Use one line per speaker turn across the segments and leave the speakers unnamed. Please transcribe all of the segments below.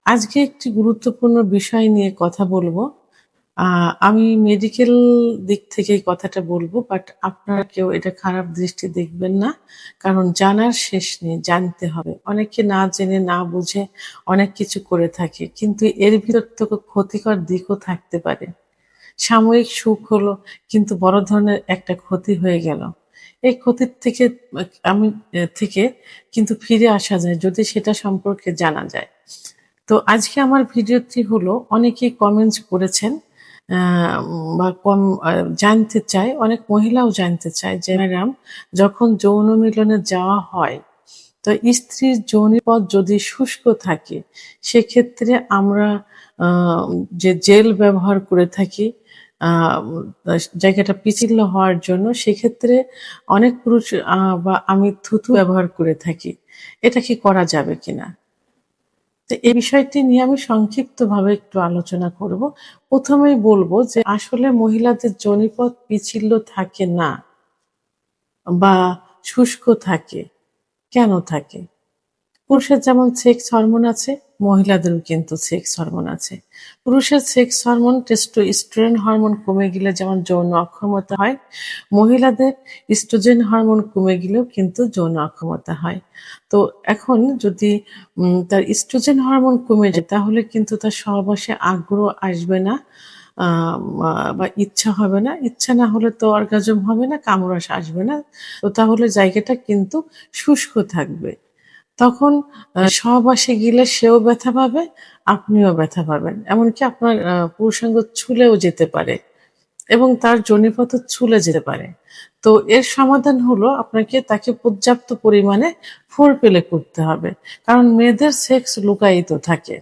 আজকে একটি গুরুত্বপূর্ণ বিষয় নিয়ে কথা বলবো। আমি মেডিকেল দিক থেকে এই কথাটা বলবো, বাট আপনারা কেউ এটা খারাপ দৃষ্টি দেখবেন না। কারণ জানার শেষ নেই, জানতে হবে। অনেকে না জেনে না বুঝে অনেক কিছু করে থাকে। কিন্তু এর ভিতর থেকে ক্ষতিকর দিকও থাকতে পারে। সাময়িক সুখ হলো, কিন্তু বড় ধরনের একটা ক্ষতি হয়ে গেল। এই ক্ষতির থেকে আমি থেকে কিন্তু ফিরে আসা যায় যদি সেটা সম্পর্কে জানা যায়। তো আজকে আমার ভিডিওটি হলো, অনেকেই কমেন্টস করেছেন আ বা জানতে চায়, অনেক মহিলাও জানতে চায় যে ম্যাডাম, যখন যৌন মিলনে যাওয়া হয়, তো স্ত্রীর যোনিপথ যদি শুষ্ক থাকে, সেক্ষেত্রে আমরা আ যে জেল ব্যবহার করে থাকি আ জায়গাটা পিচ্ছিল হওয়ার জন্য, সেক্ষেত্রে অনেক পুরুষ বা আমি থুতু ব্যবহার করে থাকি। এটা কি করা যাবে কিনা? তো এই বিষয়টি নিয়ে আমি সংক্ষিপ্তভাবে একটু আলোচনা করব। ১ম এই বলব যে আসলে মহিলাদের যোনিপথ পিচ্ছিল থাকে না বা শুষ্ক থাকে। কেন থাকে? পুরুষের যেমন সেক্স হরমোন আছে, মহিলাদেরও কিন্তু সেক্স হরমোন আছে। পুরুষের সেক্স হরমোন টেস্টোস্টেরন হরমোন কমে গেলে যেমন যৌন অক্ষমতা হয়, মহিলাদের ইস্ট্রোজেন হরমোন কমে গেলেও কিন্তু যৌন অক্ষমতা হয়। তো এখন যদি তার ইস্ট্রোজেন হরমোন কমে যায়, তাহলে কিন্তু তার সহবাসে আগ্রহ আসবে না, আ মা বা ইচ্ছা হবে না। ইচ্ছা না হলে তো অর্গাজম হবে না, কামরস আসবে না। তো তাহলে জায়গাটা কিন্তু শুষ্ক থাকবে। তখন সহবাসে গেলে সেও ব্যথা পাবে, আপনিও ব্যথা পাবেন। এমনকি আপনার পুরুষাঙ্গ ছুলেও যেতে পারে এবং তার যোনিপথও ছুলে যেতে পারে। তো এর সমাধান হলো, আপনাকে তাকে পর্যাপ্ত পরিমাণে ফোরপ্লে করতে হবে। কারণ মেয়েদের সেক্স লুকায়িত থাকে।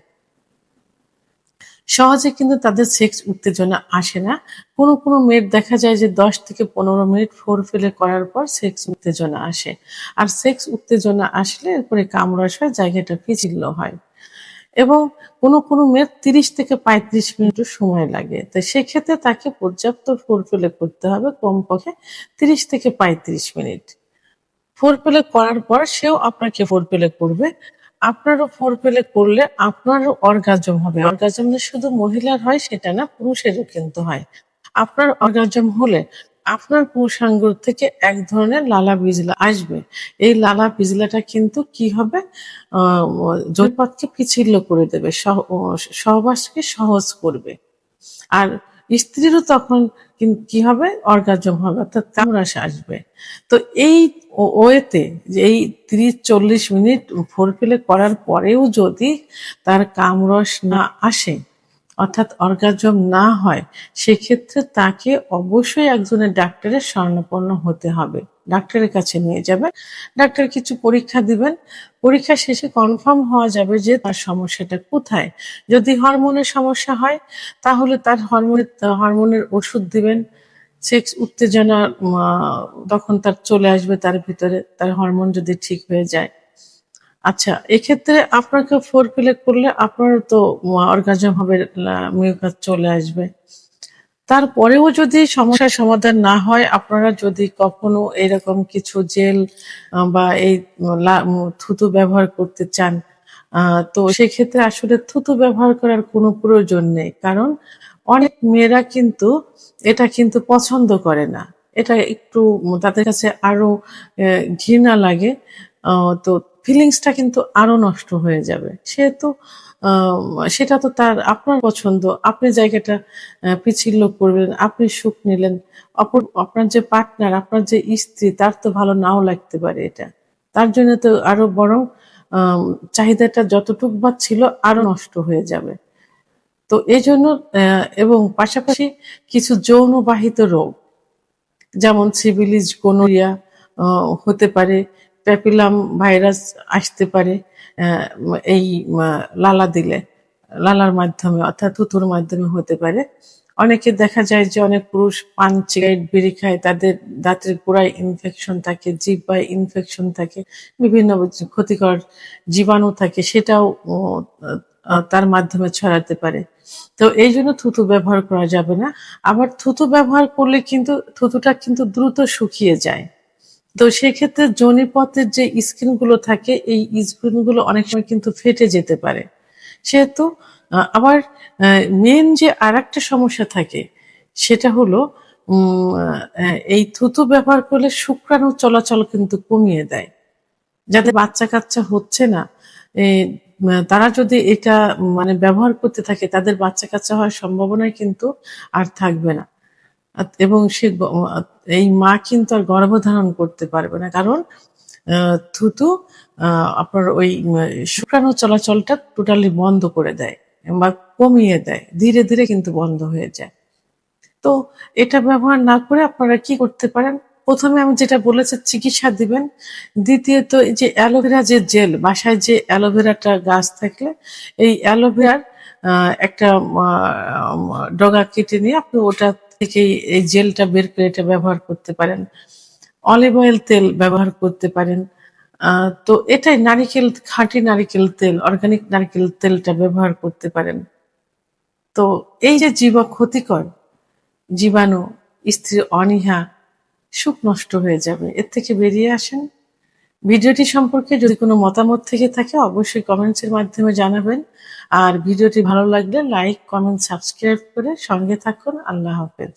সহজে কিন্তু তাদের সেক্স উত্তেজনা আসে না। কোনো মেয়ের দেখা যায় যে ১০ থেকে ১৫ মিনিট ফোরপ্লে করার পর সেক্স উত্তেজনা আসে। আর সেক্স উত্তেজনা আসলে এরপরে কামড়াস হয়, জায়গাটা পিচ্ছিল হয়। এবং কোনো মেয়ের ৩০ থেকে ৩৫ মিনিটও সময় লাগে। তো সেক্ষেত্রে তাকে পর্যাপ্ত ফোরপ্লে করতে হবে, কমপক্ষে ৩০ থেকে ৩৫ মিনিট। ফোরপ্লে করার পর সেও আপনাকে ফোরপ্লে করবে। আপনারও ফোরপ্লে করলে আপনারও অর্গাজম হবে। অর্গাজম যে শুধু মহিলার হয় সেটা না, পুরুষেরও কিন্তু হয়। আপনার অর্গাজম হলে আপনার পুরুষাঙ্গ থেকে এক ধরনের লালা বিজলা আসবে। এই লালা বিজলাটা কিন্তু কি হবে? আ জলপথকে পিচ্ছিল করে দেবে। সহবাসকে সহজ করবে। আর স্ত্রীরও তখন কি হবে? অর্গাজম হবে, অর্থাৎ কামরাস আসবে। তো এই ওয়েতে যে এই ৩০-৪০ মিনিট ফোরপ্লে করার পরেও যদি তার কামরস না আসে, অর্থাৎ অর্গাজম না হয়, সেক্ষেত্রে তাকে অবশ্যই একজনের ডাক্তারের শরণাপন্ন হতে হবে। ডাক্তারের কাছে নিয়ে যাবেন। ডাক্তার কিছু পরীক্ষা দিবেন। পরীক্ষা শেষে কনফার্ম হওয়া যাবে যে তার সমস্যাটা কোথায়। যদি হরমোনের সমস্যা হয়, তাহলে তার হরমোনের ওষুধ দিবেন। সেক্স উত্তেজনা আ তখন তার চলে আসবে তার ভিতরে, তার হরমোন যদি ঠিক হয়ে যায়। আচ্ছা, এক্ষেত্রে আপনাকে ফোরপ্লে করলে আপনারও তো অর্গাজম হবে, মিউকাস চলে আসবে। তারপরেও যদি সমস্যার সমাধান না হয়, আপনারা যদি কখনো এরকম কিছু জেল বা এই থুতু ব্যবহার করতে চান, তো সেক্ষেত্রে আসলে থুতু ব্যবহার করার কোনো প্রয়োজন নেই। কারণ অনেক মেয়েরা কিন্তু এটা কিন্তু পছন্দ করে না। এটা একটু তাদের কাছে আরো ঘৃণা লাগে। আ তো ফিলিংসটা কিন্তু আরো নষ্ট হয়ে যাবে। সেহেতু আ সেটা তো আপনার পছন্দ। আপনি জায়গাটা পিচ্ছিল করবেন, আপনি সুখ নিলেন। আপনার যে পার্টনার, আপনার যে স্ত্রী, তার তো ভালো নাও লাগতে পারে এটা। তার জন্য তো আরো বরং আম চাহিদাটা যতটুক বা ছিল আরো নষ্ট হয়ে যাবে। তো এজন্য এবং পাশাপাশি কিছু যৌনবাহিত রোগ, যেমন সিফিলিস, গোনোরিয়া অ হতে পারে, প্যাপিলাম ভাইরাস আসতে পারে অ্যা এই মা লালা দিলে। লালার মাধ্যমে, অর্থাৎ থুথুর মাধ্যমে হতে পারে। অনেকে দেখা যায় যে অনেক পুরুষ পান, সিগারেট, বিড়ি খায়, তাদের দাঁতের গোড়ায় ইনফেকশন থাকে, জিহ্বায় ইনফেকশন থাকে, বিভিন্ন ক্ষতিকর জীবাণু থাকে, সেটাও ও তার মাধ্যমে ছড়াতে পারে। তো এইজন্য থুতু ব্যবহার করা যাবে না। আবার থুতু ব্যবহার করলে কিন্তু থুতুটা কিন্তু দ্রুত শুকিয়ে যায়। তো সেক্ষেত্রে যোনিপথের যে স্কিন গুলো থাকে, এই স্কিন গুলো অনেক সময় কিন্তু ফেটে যেতে পারে। সেহেতু আবার মেন যে আরেকটা সমস্যা থাকে সেটা হলো এই থুতু ব্যবহার করলে শুক্রাণু চলাচল কিন্তু কমিয়ে দেয়। যাদের বাচ্চা-কাচ্চা হচ্ছে না, এ তারা যদি এটা মানে ব্যবহার করতে থাকে তাদের বাচ্চা-কাচ্চা হওয়ার সম্ভাবনাই কিন্তু আর থাকবে না। এবং সে এই মা কিন্তু আর গর্ভধারণ করতে পারবে না। কারণ আ থুতু আ আপনার ওই শুক্রাণু চলাচলটা টোটালি বন্ধ করে দেয় বা কমিয়ে দেয়। ধীরে, ধীরে কিন্তু বন্ধ হয়ে যায়। তো এটা ব্যবহার না করে আপনারা কি করতে পারেন? ১ম এ আমি যেটা বলেছি চিকিৎসা দিবেন। দ্বিতীয়ত এই যে অ্যালোভেরা যে জেল, বাসায় যে অ্যালোভেরাটা গাছ থাকলে এই অ্যালোভেরার আ একটা মা ডগা কেটে নিয়ে আপনি ওটা থেকেই এই জেলটা বের করে এটা ব্যবহার করতে পারেন। অলিভ অয়েল তেল ব্যবহার করতে পারেন। আ তো এটাই নারিকেল, খাঁটি নারিকেল তেল, অর্গানিক নারিকেল তেলটা ব্যবহার করতে পারেন। তো এই যে ক্ষতিকর জীবাণু, স্ত্রীর অনীহা, সুখ নষ্ট হয়ে যাবে। এর থেকে বেরিয়ে আসেন। ভিডিওটি সম্পর্কে যদি কোনো মতামত থেকে থাকে অবশ্যই কমেন্টস এর মাধ্যমে জানাবেন। আর ভিডিওটি ভালো লাগলে লাইক, কমেন্ট, সাবস্ক্রাইব করে সঙ্গে থাকুন। আল্লাহ হাফেজ।